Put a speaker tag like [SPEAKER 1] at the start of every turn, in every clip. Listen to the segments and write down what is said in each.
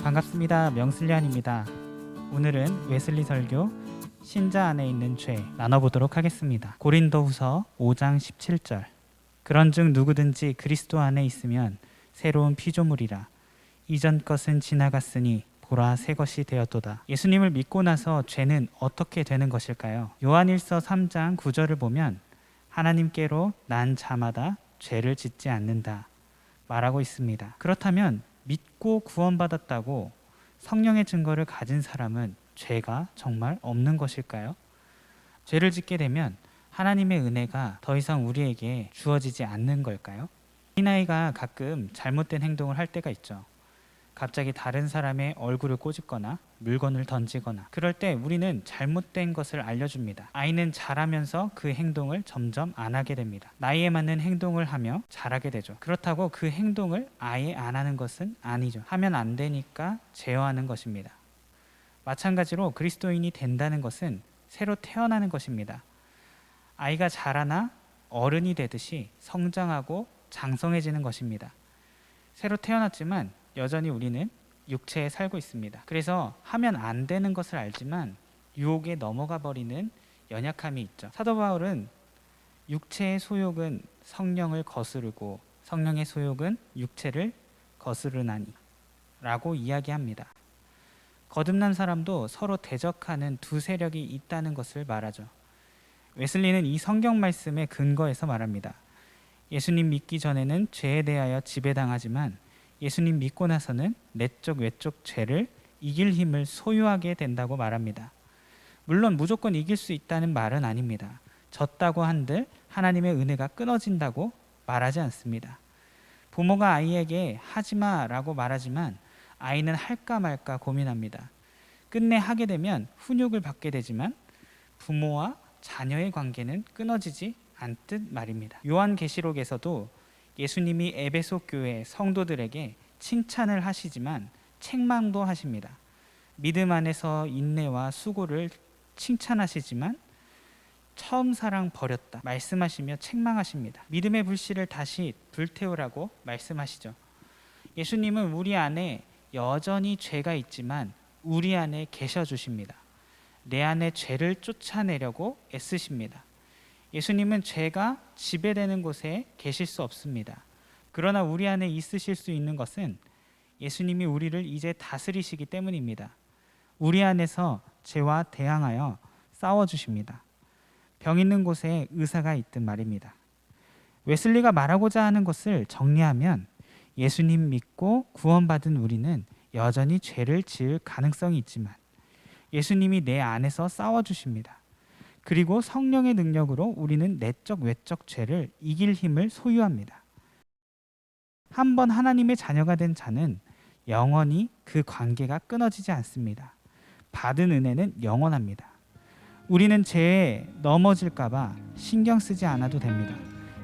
[SPEAKER 1] 반갑습니다. 명슬리안입니다. 오늘은 웨슬리 설교 신자 안에 있는 죄 나눠보도록 하겠습니다. 고린도후서 5장 17절. 그런즉 누구든지 그리스도 안에 있으면 새로운 피조물이라. 이전 것은 지나갔으니 보라 새 것이 되었도다. 예수님을 믿고 나서 죄는 어떻게 되는 것일까요? 요한일서 3장 9절을 보면 하나님께로 난 자마다 죄를 짓지 않는다 말하고 있습니다. 그렇다면 믿고 구원받았다고 성령의 증거를 가진 사람은 죄가 정말 없는 것일까요? 죄를 짓게 되면 하나님의 은혜가 더 이상 우리에게 주어지지 않는 걸까요? 어린아이가 가끔 잘못된 행동을 할 때가 있죠. 갑자기 다른 사람의 얼굴을 꼬집거나 물건을 던지거나, 그럴 때 우리는 잘못된 것을 알려줍니다. 아이는 자라면서 그 행동을 점점 안 하게 됩니다. 나이에 맞는 행동을 하며 자라게 되죠. 그렇다고 그 행동을 아예 안 하는 것은 아니죠. 하면 안 되니까 제어하는 것입니다. 마찬가지로 그리스도인이 된다는 것은 새로 태어나는 것입니다. 아이가 자라나 어른이 되듯이 성장하고 장성해지는 것입니다. 새로 태어났지만 여전히 우리는 육체에 살고 있습니다. 그래서 하면 안 되는 것을 알지만 유혹에 넘어가 버리는 연약함이 있죠. 사도 바울은 육체의 소욕은 성령을 거스르고 성령의 소욕은 육체를 거스르나니 라고 이야기합니다. 거듭난 사람도 서로 대적하는 두 세력이 있다는 것을 말하죠. 웨슬리는 이 성경 말씀의 근거에서 말합니다. 예수님 믿기 전에는 죄에 대하여 지배당하지만 예수님 믿고 나서는 내적 외적 죄를 이길 힘을 소유하게 된다고 말합니다. 물론 무조건 이길 수 있다는 말은 아닙니다. 졌다고 한들 하나님의 은혜가 끊어진다고 말하지 않습니다. 부모가 아이에게 하지마 라고 말하지만 아이는 할까 말까 고민합니다. 끝내 하게 되면 훈육을 받게 되지만 부모와 자녀의 관계는 끊어지지 않듯 말입니다. 요한계시록에서도 예수님이 에베소 교회 성도들에게 칭찬을 하시지만 책망도 하십니다. 믿음 안에서 인내와 수고를 칭찬하시지만 처음 사랑 버렸다 말씀하시며 책망하십니다. 믿음의 불씨를 다시 불태우라고 말씀하시죠. 예수님은 우리 안에 여전히 죄가 있지만 우리 안에 계셔 주십니다. 내 안에 죄를 쫓아내려고 애쓰십니다. 예수님은 죄가 지배되는 곳에 계실 수 없습니다. 그러나 우리 안에 있으실 수 있는 것은 예수님이 우리를 이제 다스리시기 때문입니다. 우리 안에서 죄와 대항하여 싸워주십니다. 병 있는 곳에 의사가 있듯 말입니다. 웨슬리가 말하고자 하는 것을 정리하면 예수님 믿고 구원받은 우리는 여전히 죄를 지을 가능성이 있지만 예수님이 내 안에서 싸워주십니다. 그리고 성령의 능력으로 우리는 내적 외적 죄를 이길 힘을 소유합니다. 한번 하나님의 자녀가 된 자는 영원히 그 관계가 끊어지지 않습니다. 받은 은혜는 영원합니다. 우리는 죄에 넘어질까 봐 신경 쓰지 않아도 됩니다.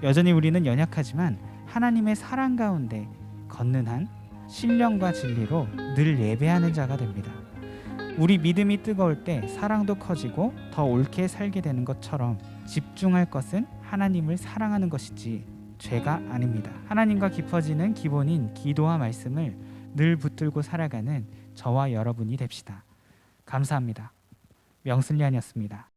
[SPEAKER 1] 여전히 우리는 연약하지만 하나님의 사랑 가운데 걷는 한 신령과 진리로 늘 예배하는 자가 됩니다. 우리 믿음이 뜨거울 때 사랑도 커지고 더 옳게 살게 되는 것처럼 집중할 것은 하나님을 사랑하는 것이지 죄가 아닙니다. 하나님과 깊어지는 기본인 기도와 말씀을 늘 붙들고 살아가는 저와 여러분이 됩시다. 감사합니다. 명슬리안이었습니다.